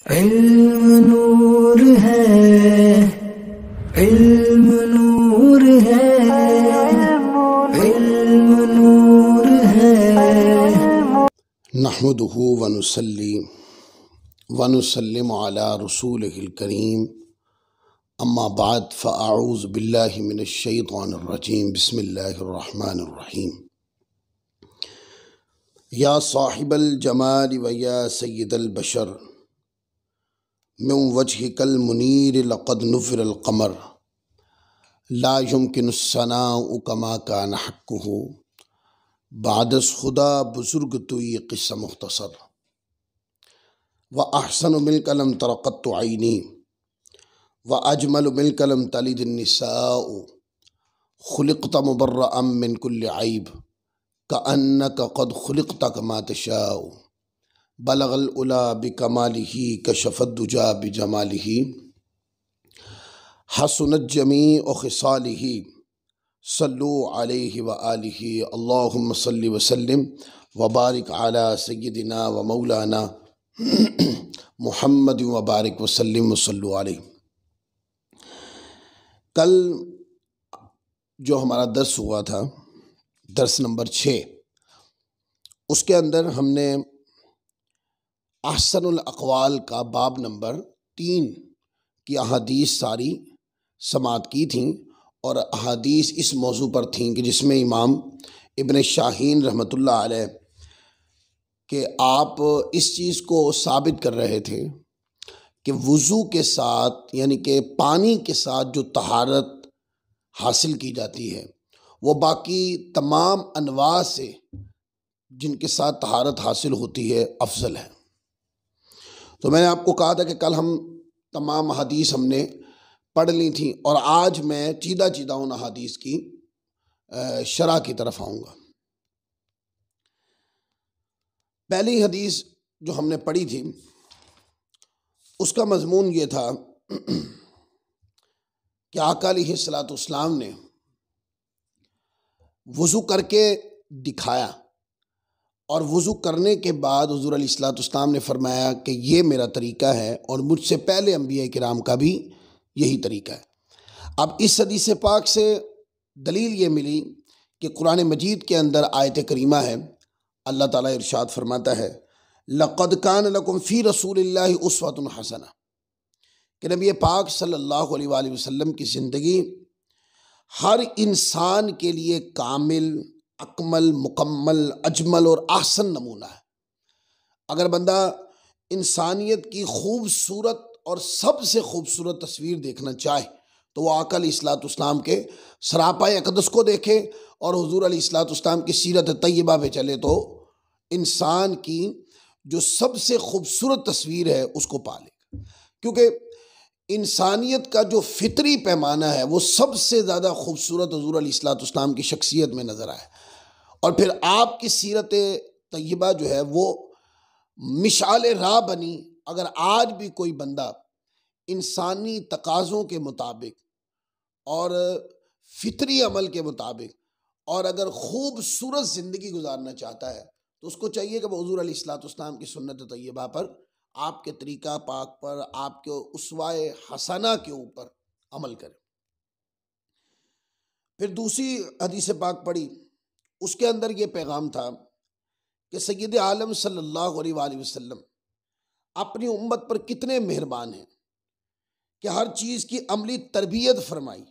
علم نور ہے، علم نور ہے، علم نور ہے۔ نحمدہ ونصلی ونسلم علی رسولہ الکریم، اما بعد فاعوذ باللہ من الشیطان الرجیم، بسم اللہ الرحمن الرحیم۔ یا صاحب الجمال و یا سید البشر، من وجہک المنیر لقد نفر القمر، لا یمکن الثناء کما کان حقہ، بعد از خدا بزرگ توی قصہ مختصر۔ و احسن ملک لم تر قط عینی، و اجمل ملک لم تلد النساء، خلقت مبرأ من کل عیب، کأنک قد خلقت کما تشاء، بلغ العلا بکمالہ، کشف الدجا بجمالہ، حسنت جمیع خصالہ، صلو علیہ وآلہ، اللہم صلی وسلم وبارک علی سیدنا و مولانا محمد وبارک وسلم وصلو علیہ۔ کل جو ہمارا درس ہوا تھا، درس نمبر 6، اس کے اندر ہم نے احسن الاقوال کا باب نمبر 3 کی احادیث ساری سماعت کی تھیں، اور احادیث اس موضوع پر تھیں کہ جس میں امام ابن شاہین رحمۃ اللہ علیہ کہ آپ اس چیز کو ثابت کر رہے تھے کہ وضو کے ساتھ، یعنی کہ پانی کے ساتھ جو طہارت حاصل کی جاتی ہے، وہ باقی تمام انواع سے جن کے ساتھ طہارت حاصل ہوتی ہے افضل ہے۔ تو میں نے آپ کو کہا تھا کہ کل ہم تمام حدیث ہم نے پڑھ لی تھیں، اور آج میں چیدہ ان حدیث کی شرح کی طرف آؤں گا۔ پہلی حدیث جو ہم نے پڑھی تھی، اس کا مضمون یہ تھا کہ آقا علیہ الصلوۃ والسلام نے وضو کر کے دکھایا، اور وضو کرنے کے بعد حضور علیہ الصلوۃ والسلام نے فرمایا کہ یہ میرا طریقہ ہے، اور مجھ سے پہلے انبیاء کرام کا بھی یہی طریقہ ہے۔ اب اس حدیث پاک سے دلیل یہ ملی کہ قرآن مجید کے اندر آیت کریمہ ہے، اللہ تعالیٰ ارشاد فرماتا ہے لَقَدْ كَانَ لَكُمْ فِي رَسُولِ اللَّهِ أُسْوَةٌ حَسَنَةٌ، کہ نبی پاک صلی اللہ علیہ وآلہ وسلم کی زندگی ہر انسان کے لیے کامل، اکمل، مکمل، اجمل اور احسن نمونہ ہے۔ اگر بندہ انسانیت کی خوبصورت اور سب سے خوبصورت تصویر دیکھنا چاہے تو وہ آقا علیہ الصلوۃ والسلام کے سراپائے اقدس کو دیکھے، اور حضور علیہ الصلوۃ والسلام کی سیرت طیبہ پہ چلے تو انسان کی جو سب سے خوبصورت تصویر ہے اس کو پا لے گا، کیونکہ انسانیت کا جو فطری پیمانہ ہے وہ سب سے زیادہ خوبصورت حضور علیہ الصلوۃ والسلام کی شخصیت میں نظر آئے، اور پھر آپ کی سیرت طیبہ جو ہے وہ مشعل راہ بنی۔ اگر آج بھی کوئی بندہ انسانی تقاضوں کے مطابق اور فطری عمل کے مطابق اور اگر خوبصورت زندگی گزارنا چاہتا ہے تو اس کو چاہیے کہ وہ حضور علیہ الصلوۃ والسلام کی سنت طیبہ پر، آپ کے طریقہ پاک پر، آپ کے اسوائے حسنہ کے اوپر عمل کرے۔ پھر دوسری حدیث پاک پڑھی، اس کے اندر یہ پیغام تھا کہ سید عالم صلی اللہ علیہ وآلہ وسلم اپنی امت پر کتنے مہربان ہیں کہ ہر چیز کی عملی تربیت فرمائی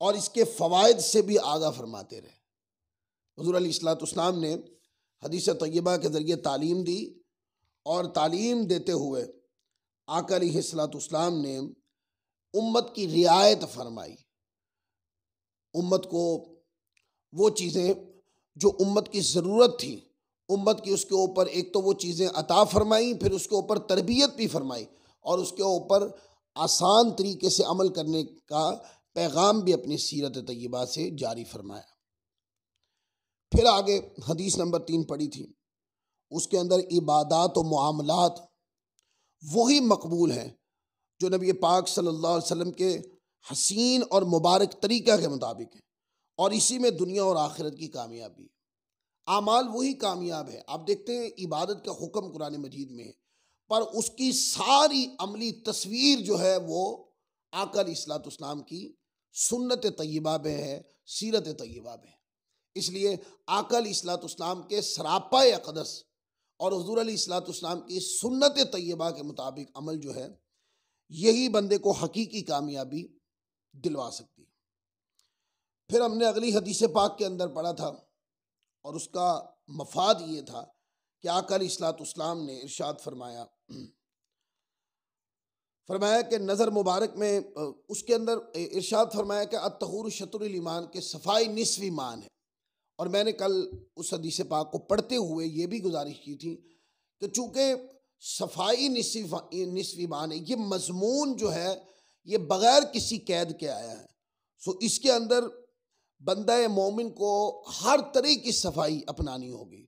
اور اس کے فوائد سے بھی آگاہ فرماتے رہے۔ حضور علیہ الصلوۃ والسلام نے حدیث طیبہ کے ذریعے تعلیم دی، اور تعلیم دیتے ہوئے آقا علیہ الصلوۃ والسلام نے امت کی رعایت فرمائی، امت کو وہ چیزیں جو امت کی ضرورت تھی، امت کی اس کے اوپر ایک تو وہ چیزیں عطا فرمائیں، پھر اس کے اوپر تربیت بھی فرمائی، اور اس کے اوپر آسان طریقے سے عمل کرنے کا پیغام بھی اپنی سیرت طیبہ سے جاری فرمایا۔ پھر آگے حدیث نمبر 3 پڑھی تھی، اس کے اندر عبادات و معاملات وہی مقبول ہیں جو نبی پاک صلی اللہ علیہ وسلم کے حسین اور مبارک طریقہ کے مطابق ہیں، اور اسی میں دنیا اور آخرت کی کامیابی ہے۔ اعمال وہی کامیاب ہے۔ آپ دیکھتے ہیں عبادت کا حکم قرآن مجید میں ہے، پر اس کی ساری عملی تصویر جو ہے وہ آقا علیہ الصلوۃ والسلام کی سنت طیبہ میں ہے، سیرت طیبہ میں ہے۔ اس لیے آقا علیہ الصلوۃ والسلام کے سراپا اقدس اور حضور علیہ الصلوۃ والسلام کی سنت طیبہ کے مطابق عمل جو ہے، یہی بندے کو حقیقی کامیابی دلوا سکتی ہے۔ پھر ہم نے اگلی حدیث پاک کے اندر پڑھا تھا، اور اس کا مفاد یہ تھا کہ آقا علیہ الصلوۃ والسلام نے ارشاد فرمایا کہ نظر مبارک میں اس کے اندر ارشاد فرمایا کہ الطہور شطر الایمان، کے صفائی نصف ایمان ہے۔ اور میں نے کل اس حدیث پاک کو پڑھتے ہوئے یہ بھی گزارش کی تھی کہ چونکہ صفائی نصف ایمان ہے، یہ مضمون جو ہے یہ بغیر کسی قید کے آیا ہے، سو اس کے اندر بندہ مومن کو ہر طرح کی صفائی اپنانی ہوگی،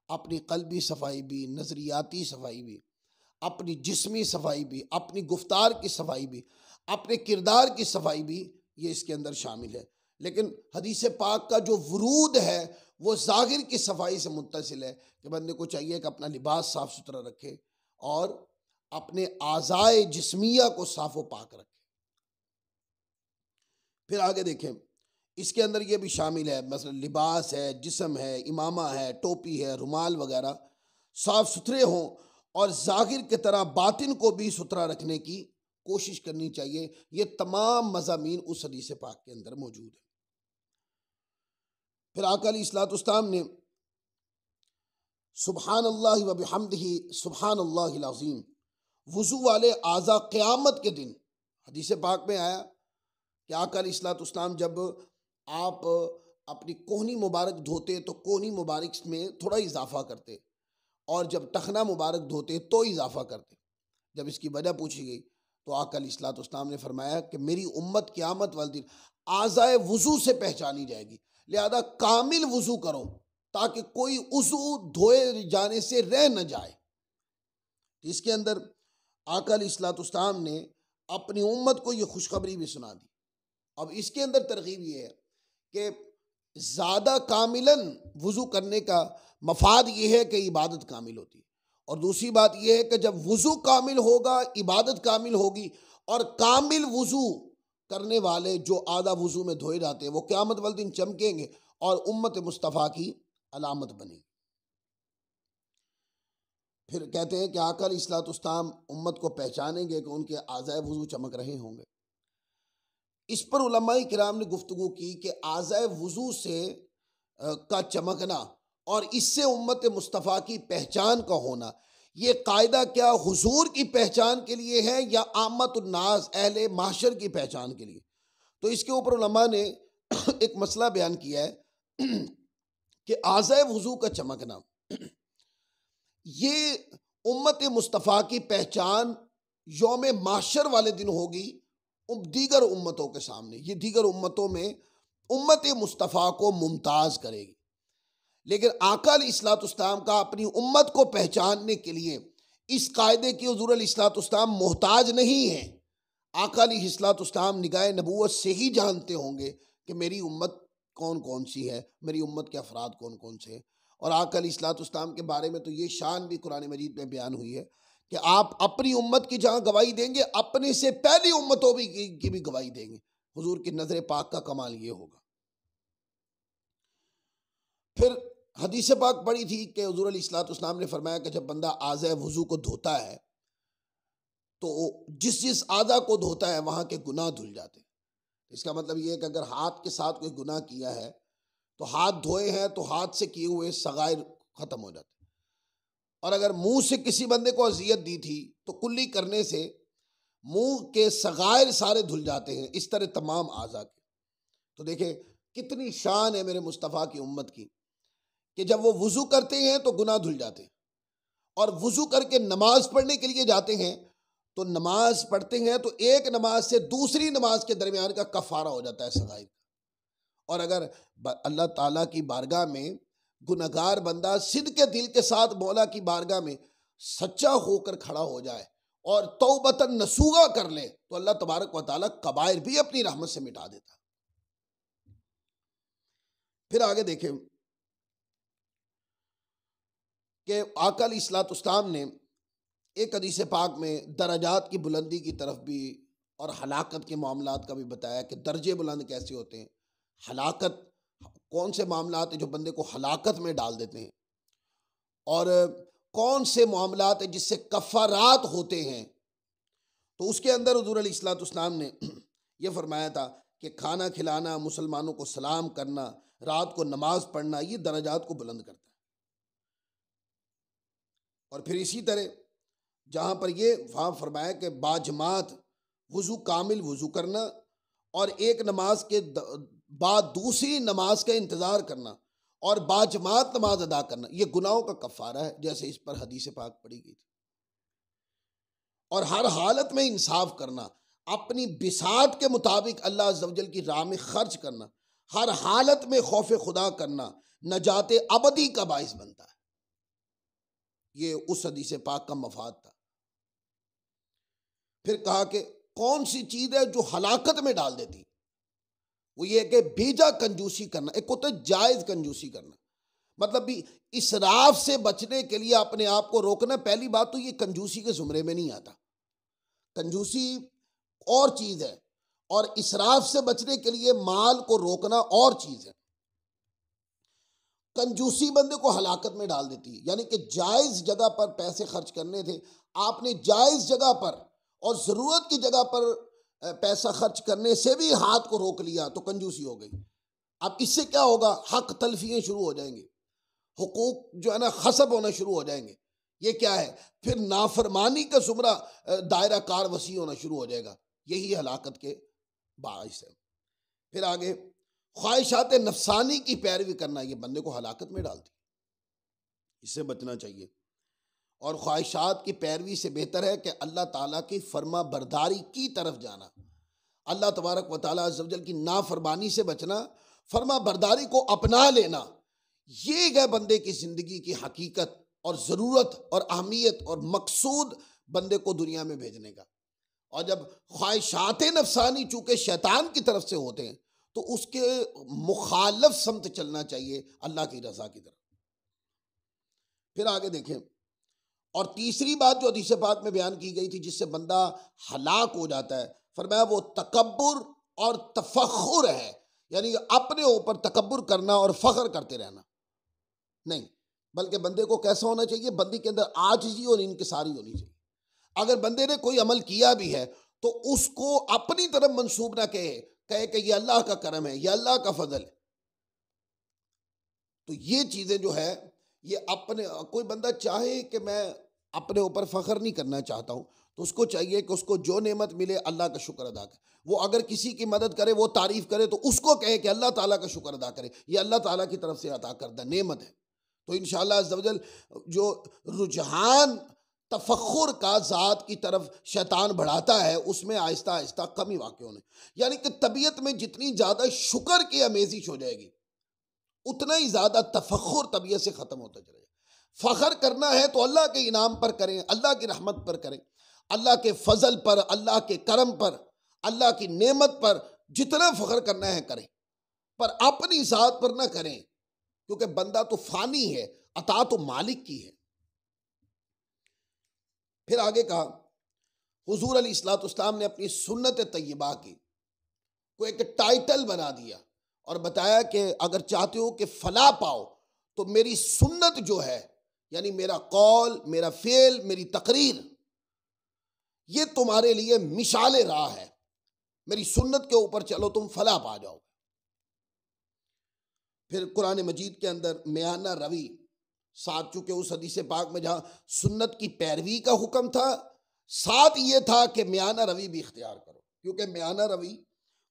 اپنی قلبی صفائی بھی، نظریاتی صفائی بھی، اپنی جسمی صفائی بھی، اپنی گفتار کی صفائی بھی، اپنے کردار کی صفائی بھی، یہ اس کے اندر شامل ہے۔ لیکن حدیث پاک کا جو ورود ہے وہ ظاہر کی صفائی سے متصل ہے کہ بندے کو چاہیے کہ اپنا لباس صاف ستھرا رکھے اور اپنے اعضائے جسمیہ کو صاف و پاک رکھے۔ پھر آگے دیکھیں، اس کے اندر یہ بھی شامل ہے، مثلا لباس ہے، جسم ہے، امامہ ہے، ٹوپی ہے، رومال وغیرہ صاف ستھرے ہوں، اور ظاہر کی طرح باطن کو بھی ستھرا رکھنے کی کوشش کرنی چاہیے۔ یہ تمام مضامین اس حدیث پاک کے اندر موجود ہیں۔ پھر آقا علیہ الصلوۃ والسلام نے سبحان اللہ و بحمدہ سبحان اللہ العظیم، وضو والے اعضاء قیامت کے دن، حدیث پاک میں آیا کہ آقا علیہ الصلوۃ والسلام جب آپ اپنی کوہنی مبارک دھوتے تو کوہنی مبارک میں تھوڑا اضافہ کرتے، اور جب ٹخنا مبارک دھوتے تو اضافہ کرتے۔ جب اس کی وجہ پوچھی گئی تو آقا علیہ الصلوۃ والسلام نے فرمایا کہ میری امت قیامت والے دن اعضائے وضو سے پہچانی جائے گی، لہذا کامل وضو کرو تاکہ کوئی عضو دھوئے جانے سے رہ نہ جائے۔ اس کے اندر آقا علیہ الصلوۃ والسلام نے اپنی امت کو یہ خوشخبری بھی سنا دی۔ اب اس کے اندر ترغیب یہ ہے کہ زیادہ کاملاً وضو کرنے کا مفاد یہ ہے کہ عبادت کامل ہوتی ہے، اور دوسری بات یہ ہے کہ جب وضو کامل ہوگا عبادت کامل ہوگی، اور کامل وضو کرنے والے جو آدھا وضو میں دھوئے جاتے ہیں وہ قیامت والے دن چمکیں گے اور امت مصطفیٰ کی علامت بنے گی۔ پھر کہتے ہیں کہ آقا علیہ الصلوۃ والسلام امت کو پہچانیں گے کہ ان کے اعضائے وضو چمک رہے ہوں گے۔ اس پر علماء کرام نے گفتگو کی کہ اعضائے وضو سے کا چمکنا اور اس سے امت مصطفیٰ کی پہچان کا ہونا، یہ قاعدہ کیا حضور کی پہچان کے لیے ہے یا عامت الناس اہل معاشر کی پہچان کے لیے؟ تو اس کے اوپر علماء نے ایک مسئلہ بیان کیا ہے کہ اعضائے وضو کا چمکنا یہ امت مصطفیٰ کی پہچان یوم معاشر والے دن ہوگی دیگر امتوں کے سامنے، یہ دیگر امتوں میں امت مصطفیٰ کو ممتاز کرے گی۔ لیکن آقا علیہ الصلوۃ والسلام کا اپنی امت کو پہچاننے کے لیے اس قاعدے کی حضور علیہ الصلوۃ والسلام محتاج نہیں ہیں۔ آقا علیہ الصلوۃ والسلام نگاہ نبوت سے ہی جانتے ہوں گے کہ میری امت کون کون سی ہے، میری امت کے افراد کون کون سے ہیں۔ اور آقا علیہ الصلوۃ والسلام کے بارے میں تو یہ شان بھی قرآن مجید میں بیان ہوئی ہے کہ آپ اپنی امت کی جہاں گواہی دیں گے، اپنے سے پہلی امتوں کی بھی گواہی دیں گے۔ حضور کی نظر پاک کا کمال یہ ہوگا۔ پھر حدیث پاک پڑھی تھی کہ حضور علیہ الصلوۃ والسلام نے فرمایا کہ جب بندہ اعضائے وضو کو دھوتا ہے تو جس اعضا کو دھوتا ہے وہاں کے گناہ دھل جاتے ہیں۔ اس کا مطلب یہ ہے کہ اگر ہاتھ کے ساتھ کوئی گناہ کیا ہے تو ہاتھ دھوئے ہیں تو ہاتھ سے کیے ہوئے صغائر ختم ہو جاتے ہیں، اور اگر منہ سے کسی بندے کو اذیت دی تھی تو کلی کرنے سے منہ کے صغائر سارے دھل جاتے ہیں، اس طرح تمام اعضا کے۔ تو دیکھیں کتنی شان ہے میرے مصطفیٰ کی امت کی کہ جب وہ وضو کرتے ہیں تو گناہ دھل جاتے ہیں، اور وضو کر کے نماز پڑھنے کے لیے جاتے ہیں تو نماز پڑھتے ہیں تو ایک نماز سے دوسری نماز کے درمیان کا کفارہ ہو جاتا ہے صغائر کا۔ اور اگر اللہ تعالیٰ کی بارگاہ میں گناہگار بندہ صدق کے دل کے ساتھ مولا کی بارگاہ میں سچا ہو کر کھڑا ہو جائے اور توبتاً نصوحہ کر لے تو اللہ تبارک و تعالیٰ کبائر بھی اپنی رحمت سے مٹا دیتا۔ پھر آگے دیکھیں کہ آقا علیہ الصلوۃ والسلام نے ایک حدیث پاک میں درجات کی بلندی کی طرف بھی اور ہلاکت کے معاملات کا بھی بتایا کہ درجے بلند کیسے ہوتے ہیں، ہلاکت کون سے معاملات ہیں جو بندے کو ہلاکت میں ڈال دیتے ہیں، اور کون سے معاملات ہیں جس سے کفارات ہوتے ہیں۔ تو اس کے اندر حضور علیہ الصلوۃ والسلام نے یہ فرمایا تھا کہ کھانا کھلانا، مسلمانوں کو سلام کرنا، رات کو نماز پڑھنا، یہ درجات کو بلند کرتا ہے۔ اور پھر اسی طرح جہاں پر یہ وہاں فرمایا کہ باجماعت وضو کامل وضو کرنا اور ایک نماز کے بعد دوسری نماز کا انتظار کرنا اور باجماعت نماز ادا کرنا، یہ گناہوں کا کفارہ ہے، جیسے اس پر حدیث پاک پڑھی گئی تھی۔ اور ہر حالت میں انصاف کرنا، اپنی بساط کے مطابق اللہ عز و جل کی راہ میں خرچ کرنا، ہر حالت میں خوف خدا کرنا نجات ابدی کا باعث بنتا ہے۔ یہ اس حدیث پاک کا مفاد تھا۔ پھر کہا کہ کون سی چیز ہے جو ہلاکت میں ڈال دیتی، وہ یہ کہ بھیجا کنجوسی کرنا۔ ایک ہوتا ہے جائز کنجوسی کرنا، مطلب بھی اسراف سے بچنے کے لیے اپنے آپ کو روکنا۔ پہلی بات تو یہ کنجوسی کے زمرے میں نہیں آتا، کنجوسی اور چیز ہے، اور اسراف سے بچنے کے لیے مال کو روکنا اور چیز ہے۔ کنجوسی بندے کو ہلاکت میں ڈال دیتی ہے، یعنی کہ جائز جگہ پر پیسے خرچ کرنے تھے، آپ نے جائز جگہ پر اور ضرورت کی جگہ پر پیسہ خرچ کرنے سے بھی ہاتھ کو روک لیا تو کنجوسی ہو گئی۔ اب اس سے کیا ہوگا؟ حق تلفیاں شروع ہو جائیں گے، حقوق جو ہے نا خصب ہونا شروع ہو جائیں گے۔ یہ کیا ہے؟ پھر نافرمانی کا زمرہ دائرہ کار وسیع ہونا شروع ہو جائے گا۔ یہی ہلاکت کے باعث ہے۔ پھر آگے خواہشات نفسانی کی پیروی کرنا، یہ بندے کو ہلاکت میں ڈالتی، اس سے بچنا چاہیے۔ اور خواہشات کی پیروی سے بہتر ہے کہ اللہ تعالیٰ کی فرما برداری کی طرف جانا، اللہ تبارک و تعالیٰ عز و جل کی نافرمانی سے بچنا، فرما برداری کو اپنا لینا۔ یہ ہے بندے کی زندگی کی حقیقت اور ضرورت اور اہمیت اور مقصود بندے کو دنیا میں بھیجنے کا۔ اور جب خواہشات نفسانی چونکہ شیطان کی طرف سے ہوتے ہیں تو اس کے مخالف سمت چلنا چاہیے، اللہ کی رضا کی طرف۔ پھر آگے دیکھیں، اور تیسری بات جو حدیث پاک میں بیان کی گئی تھی جس سے بندہ ہلاک ہو جاتا ہے، فرمایا وہ تکبر اور تفخر ہے، یعنی اپنے اوپر تکبر کرنا اور فخر کرتے رہنا نہیں، بلکہ بندے کو کیسا ہونا چاہیے؟ بندے کے اندر عاجزی اور انکساری ہونی چاہیے۔ اگر بندے نے کوئی عمل کیا بھی ہے تو اس کو اپنی طرف منسوب نہ کہے کہ یہ اللہ کا کرم ہے، یہ اللہ کا فضل ہے۔ تو یہ چیزیں جو ہے یہ اپنے، کوئی بندہ چاہے کہ میں اپنے اوپر فخر نہیں کرنا چاہتا ہوں تو اس کو چاہیے کہ اس کو جو نعمت ملے اللہ کا شکر ادا کرے۔ وہ اگر کسی کی مدد کرے، وہ تعریف کرے تو اس کو کہے کہ اللہ تعالیٰ کا شکر ادا کرے، یہ اللہ تعالیٰ کی طرف سے عطا کردہ نعمت ہے۔ تو انشاءاللہ عز و جل جو رجحان تفخر کا ذات کی طرف شیطان بڑھاتا ہے اس میں آہستہ آہستہ کمی واقع ہونے، یعنی کہ طبیعت میں جتنی زیادہ شکر کی آمیزش ہو جائے گی اتنا ہی زیادہ تفخر طبیعت سے ختم ہوتا چلے گا۔ فخر کرنا ہے تو اللہ کے انعام پر کریں، اللہ کی رحمت پر کریں، اللہ کے فضل پر، اللہ کے کرم پر، اللہ کی نعمت پر جتنا فخر کرنا ہے کریں، پر اپنی ذات پر نہ کریں، کیونکہ بندہ تو فانی ہے، عطا تو مالک کی ہے۔ پھر آگے کہا حضور علیہ الصلوۃ والسلام نے اپنی سنت طیبہ کی کو ایک ٹائٹل بنا دیا اور بتایا کہ اگر چاہتے ہو کہ فلاح پاؤ تو میری سنت جو ہے، یعنی میرا قول، میرا فعل، میری تقریر، یہ تمہارے لیے مشعل راہ ہے۔ میری سنت کے اوپر چلو تم فلاح پا جاؤ۔ پھر قرآن مجید کے اندر میانہ روی، ساتھ چونکہ اس حدیث پاک میں جہاں سنت کی پیروی کا حکم تھا، ساتھ یہ تھا کہ میانہ روی بھی اختیار کرو، کیونکہ میانہ روی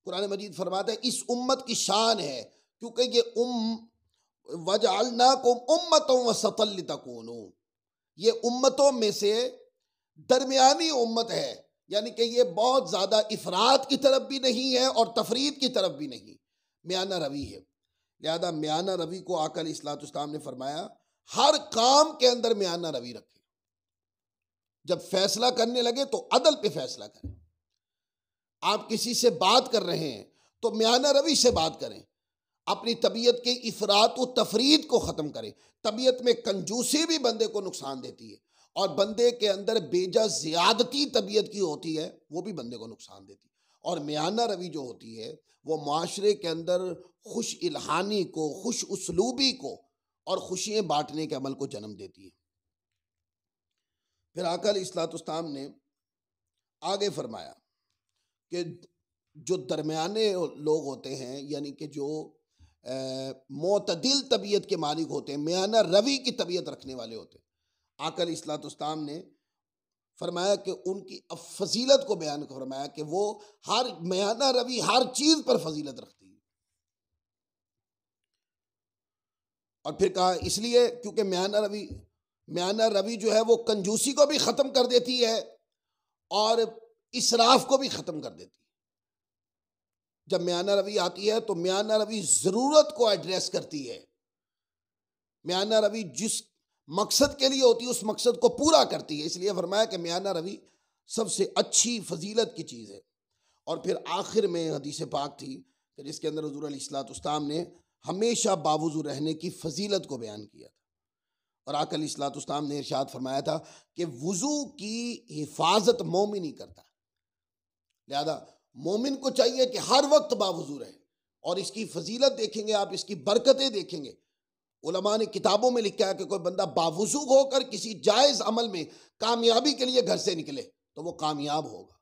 قرآن مجید فرماتا ہے اس امت کی شان ہے، کیونکہ یہ وَجَعَلْنَاكُمْ أُمَّةً وَسَطًا لِتَكُونُوا، یہ امتوں میں سے درمیانی امت ہے، یعنی کہ یہ بہت زیادہ افراط کی طرف بھی نہیں ہے اور تفرید کی طرف بھی نہیں، میانہ روی ہے۔ لہذا میانہ روی کو آقا علیہ الصلوۃ والسلام نے فرمایا ہر کام کے اندر میانہ روی رکھیں، جب فیصلہ کرنے لگے تو عدل پہ فیصلہ کریں۔ آپ کسی سے بات کر رہے ہیں تو میانہ روی سے بات کریں، اپنی طبیعت کے افراط و تفرید کو ختم کریں۔ طبیعت میں کنجوسی بھی بندے کو نقصان دیتی ہے، اور بندے کے اندر بیجا زیادتی طبیعت کی ہوتی ہے وہ بھی بندے کو نقصان دیتی ہے۔ اور میانہ روی جو ہوتی ہے وہ معاشرے کے اندر خوش الہانی کو، خوش اسلوبی کو اور خوشیاں بانٹنے کے عمل کو جنم دیتی ہے۔ پھر آقا علیہ الصلوۃ والسلام نے آگے فرمایا کہ جو درمیانے لوگ ہوتے ہیں، یعنی کہ جو معتدل طبیعت کے مالک ہوتے ہیں، میانہ روی کی طبیعت رکھنے والے ہوتے ہیں، آقا علیہ الصلوۃ والسلام نے فرمایا کہ ان کی فضیلت کو بیان فرمایا کہ وہ ہر میانہ روی ہر چیز پر فضیلت رکھتی ہے۔ اور پھر کہا اس لیے کیونکہ میانہ روی جو ہے وہ کنجوسی کو بھی ختم کر دیتی ہے اور اسراف کو بھی ختم کر دیتی ہے۔ جب میانہ روی آتی ہے تو میانہ روی ضرورت کو ایڈریس کرتی ہے، میانہ روی جس مقصد کے لیے ہوتی ہے اس مقصد کو پورا کرتی ہے، اس لیے فرمایا کہ میانہ روی سب سے اچھی فضیلت کی چیز ہے۔ اور پھر آخر میں حدیث پاک تھی کہ جس کے اندر حضور علیہ الصلوۃ والسلام نے ہمیشہ باوضو رہنے کی فضیلت کو بیان کیا تھا، اور آقا علیہ الصلوۃ والسلام نے ارشاد فرمایا تھا کہ وضو کی حفاظت مومن ہی کرتا ہے، لہذا مومن کو چاہیے کہ ہر وقت باوضو رہے۔ اور اس کی فضیلت دیکھیں گے آپ، اس کی برکتیں دیکھیں گے، علماء نے کتابوں میں لکھا ہے کہ کوئی بندہ باوضو ہو کر کسی جائز عمل میں کامیابی کے لیے گھر سے نکلے تو وہ کامیاب ہوگا۔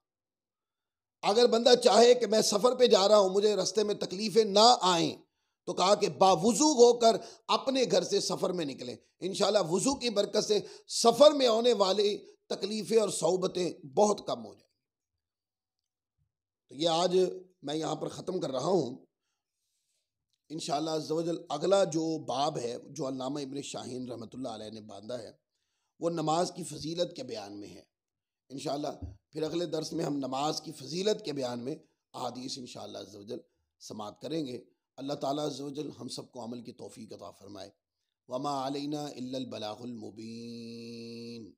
اگر بندہ چاہے کہ میں سفر پہ جا رہا ہوں، مجھے رستے میں تکلیفیں نہ آئیں، تو کہا کہ باوضو ہو کر اپنے گھر سے سفر میں نکلیں، انشاءاللہ وضو کی برکت سے سفر میں ہونے والی تکلیفیں اور صعوبتیں بہت کم ہو جائیں۔ تو یہ آج میں یہاں پر ختم کر رہا ہوں۔ انشاءاللہ عز و جل اگلا جو باب ہے جو علامہ ابن شاہین رحمۃ اللہ علیہ نے باندھا ہے وہ نماز کی فضیلت کے بیان میں ہے۔ انشاءاللہ پھر اگلے درس میں ہم نماز کی فضیلت کے بیان میں احادیث انشاءاللہ عز و جل سماعت کریں گے۔ اللہ تعالیٰ عز و جل ہم سب کو عمل کی توفیق عطا فرمائے۔ وما علینا الا البلاغ المبین۔